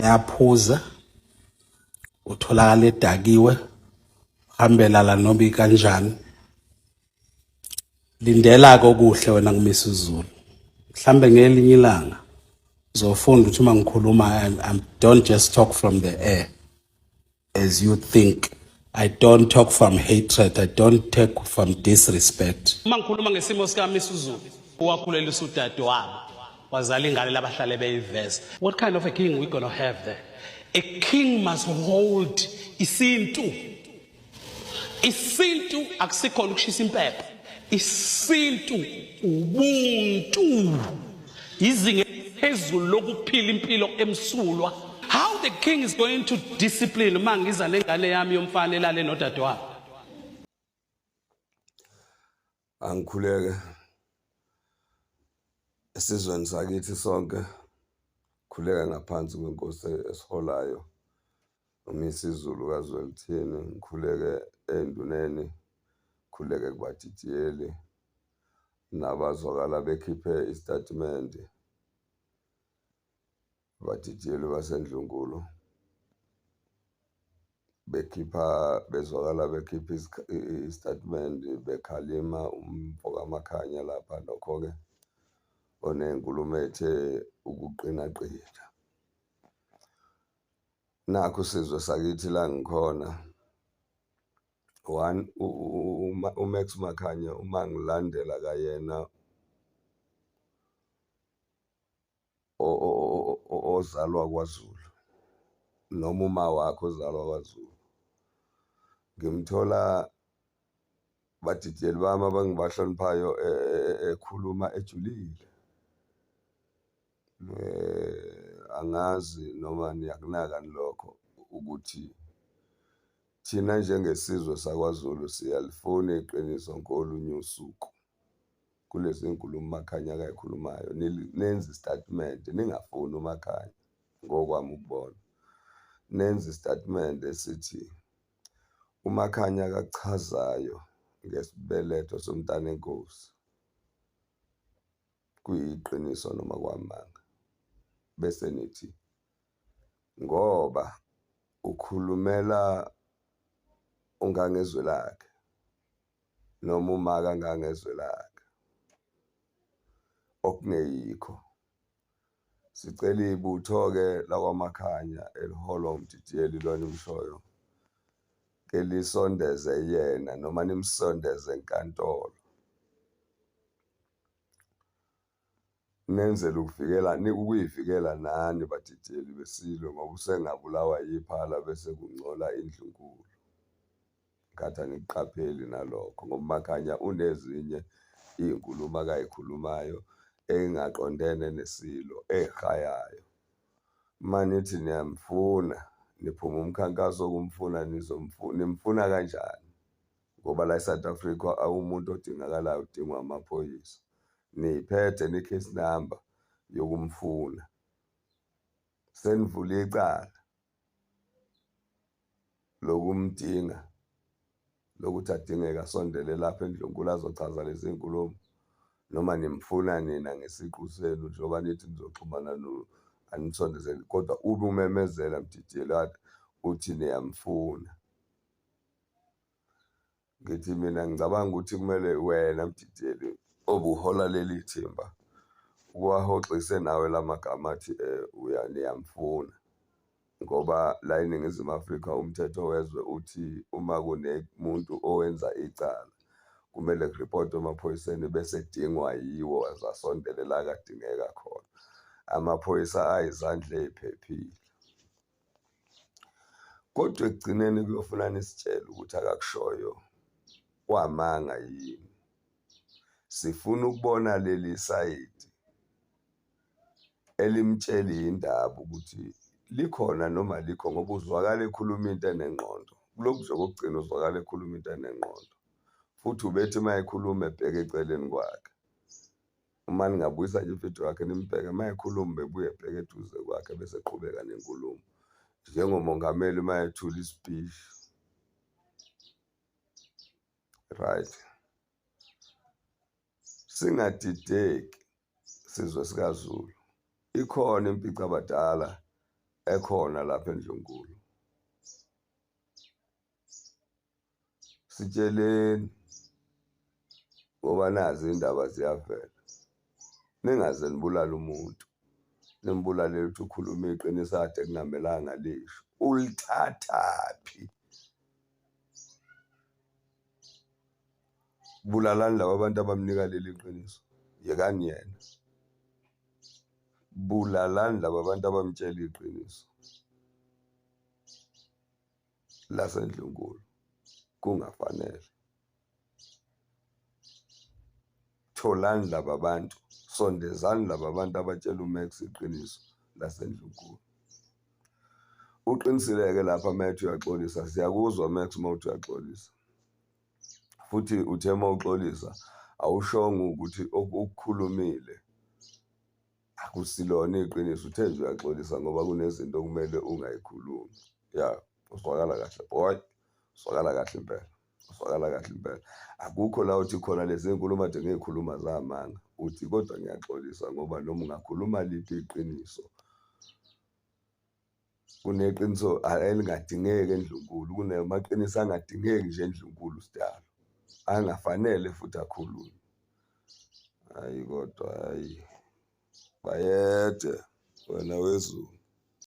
uyaphuza utholakala edakiwe hambela la noma ikanjani lindela okuhle wena ngimisa uZulu mhlambe ngelinye ilanga uzofunda ukuthi uma ngikhuluma I don't just talk from the air as you think. I don't talk from hatred. I don't talk from disrespect. Uma ngikhuluma ngesimo sikamisa uZulu owakhulelisa udade wabo wazala ingane labahlale beyiveza. What kind of a king we going to have there? A king must hold isintu. Isintu akusikhona ukushisa impepho. Isintu ubuntu. Izinga phezulu lokuphila impilo emsulwa. How the king is going to discipline uma ngiza nengane yami yomfana elale nodade wabo? Angikhuleke esizweni sakithi sonke khuleka ngaphansi kwenkosi esiholayo umisi iZulu kaZwelithini ngikhuleke enduneni khuleke kubatitiyeli nabazwakala bekhiphe istatement batitiyeli baseNdlunkulu bezwakala bekhipha istatement bekhalima umfoka amakhanya lapha lokho-ke onenkulumo ethe ukuqina-qina. Nakho sizwe sakithi la ngikhona uMax Makhanya uma ngilandela kayena ozalwa kwaZulu noma uma wakho ozalwa kwaZulu ngimthola badidiyeli bami abangibahloniphayo ekhuluma ejulile angazi noma niyakunaka lokho ukuthi thina njengesizwe sakwaZulu siyalifuna iqiniso ngolunye usuku kulezi nkulumo uMakhanya akayikhulumayo nenze istatement ningafuni uMakhanya ngokwami ukubona nenze istatement esithi uMakhanya akachazayo ngesibeletho somntana enkosi kuyiqiniso noma kwamanga bese nithi ngoba ukhulumela ungangezwe lakhe noma umaka angangezwe lakhe okungeyikho sicela ibutho-ke lakwaMakhanya eliholwa umdidiyeli lona imshoyo ke lisondeze yena noma nimsondeze enkantolo nenzele ukuyivikela nani badidiyeli besilwe ngoba usengabulawa yiphala bese kungcola iNdlunkulu ngathi anikuqapheli nalokho ngoba uMakhanya unezinye iy'nkulumo akayikhulumayo engaqondene nesilo eyihayayo. Manithi niyamfuna niphuma umkhankaso wokumfuna nimfuna kanjani ngoba la eSouth Africa awumuntu odingakalayo udingwa amaphoyisa niyiphethe ne-case number yokumfuna senivule icala lokumdinga lokuthi adingeka asondele lapha eNdlunkulu azochaza lezi nkulumo noma nimfuna nina ngesiqu senu njengoba nithi nizoxhumana anisondezeli kodwa ube umemezela mdidiyeli uthi niyamfuna. Ngithi mina ngicabanga ukuthi kumele wena mdidiyeli obuhola leli thimba uwahoxise nawe lamagama athi niyamfuna ngoba la eNingizimu Afrika umthetho wezwe uthi uma kunemuntu owenza icala kumele kuripotwe emaphoyiseni bese edingwa yiwo azasondele la kadingeka khona. Amaphoyisa ayizandla ey'phephile kodwa ekugcineni kuyofuna nisitshele ukuthi akakushoyo wamanga yini. Sifuna ukubona leli sayidi elimtshela indaba ukuthi likhona noma likho ngoba uzwakala ekhuluma into enengqondo kulokhu nje kokugcina uzwakala ekhuluma into enengqondo futhi ubethi uma ekhuluma ebheke eceleni kwakhe uma ningabuyisa nje ividiyo yakhe nimbheke uma ekhuluma bebuye ebheke eduze kwakhe bese eqhubeka nenkulumo njengomongameli uma ethula ispeech right. Singadideki sizwe sikaZulu ikhona impica abadala ekhona lapha eNdlunkulu. Sitsheleni ngoba nazi indaba ziyavela. Ningaze nibulale umuntu, nimbulale ukuthi ukhuluma iqiniso ade kungamelanga lisho. Ulithathaphi? Bulalani laba abantu abamnika leli qiniso, yekani yena. Bulalani laba abantu abamtshela iqiniso laseNdlunkulu kungafanele. Tholani laba bantu, sondezani laba bantu abatshela uMax iqiniso laseNdlunkulu. Uqinisile-ke lapha mayethi uyaxolisa, siyakuzwa Max mawuthi uyaxolisa. Futhi uthe mawuxolisa awushongo ukuthi okukhulumile akusilona iqiniso, uthe nje uyaxolisa ngoba kunezinto okumele ungayikhulumi. Ya, uzwakala kahle boy, uzwakala kahle impela, uzwakala kahle impela. Akukho la uthi khona lezi nkulumo ade ngey'khuluma zamanga, uthi kodwa ngiyaxolisa ngoba noma ungakhuluma liphi iqiniso, kuneqiniso elingadingeki eNdlunkulu, kunamaqiniso angadingeki nje eNdlunkulu sidalo, angafanele futhi akhulunywe. Hayi kodwa, hayi bayede wena wezulu.